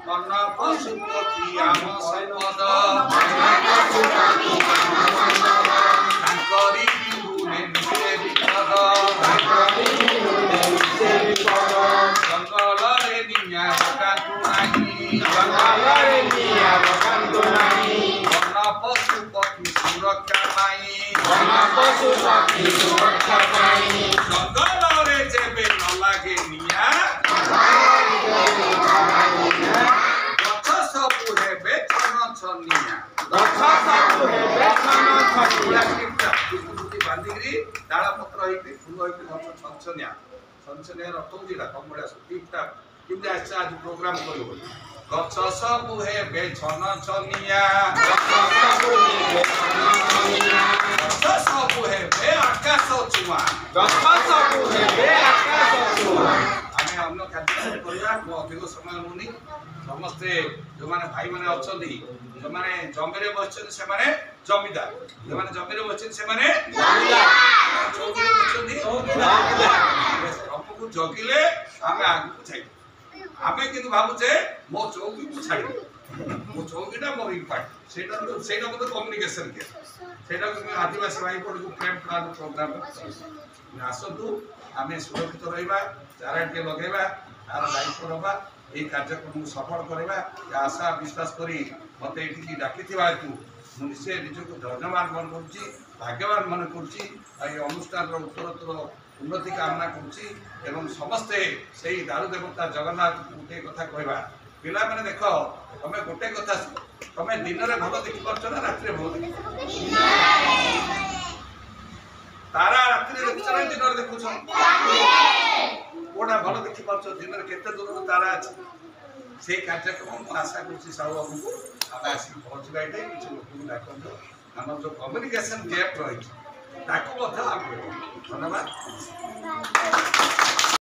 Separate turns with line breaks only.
बन पशु पक्षी आम संपद तांकरी बिहुने निजे विपद जंगल रे निया बकांतु नाही बन पशु पक्षी सुरक्षा पाई जंगल रे जेबे न लागे निया गछ सबु हेबे छन छनिया बांधिकी डाला पत्र होइके फूल होइके गछ छनछनिया छनछनिया रटौजीला कमळा टिपटा किमते आछा आज प्रोग्राम करू गछ सबु हेबे छन छनिया गछ सबु हेबे आकाश छुआ आमे अन्य कार्य करिया मो अधिक समय मुनी समस्ते जो माने भाई माने अछंदी जो माने जमीरे बसछन से माने जमीदार जो माने जमीरे बसछन से माने जमीदार चौकीरे बसछन जमीदार हमको जगिले आमे आगु छाई आमे किंतु भाबु जे मो चौकी को छाड़ी मो चौकीटा मोर इम्पैक्ट सेटा तो कम्युनिकेशन के सेटा को आदिवासी भाई को प्रेम प्लान प्रोग्राम आसतु आमे सुरक्षित रहिबा चाराटे लगेबा आर दायित्व रबा ए कार्यक्रम सफल करवा आशा विश्वास करी मत ये डाकी निश्चय निजक धन्यवाद मन कर भाग्यवान मन कर अनुष्ठान उत्तरोत्तर उन्नति कामना कर समस्ते से दारू देवता जगन्नाथ गोटे कथा कहवा पिला मैंने देख तुम गोटे कथा तुम दिन में भल देखी पार्छ ना रात भल देख तारा रात देखुच ना दिन में देखुच कोड़ा भल देखी पार्छ दिन में केते दूर तारा अच्छे से कार्यक्रम आशा कर साहू बाबू आम आसिक पहुँचवा ये किसी लोक डाक आम जो कम्युनिकेशन गैप रही धन्यवाद।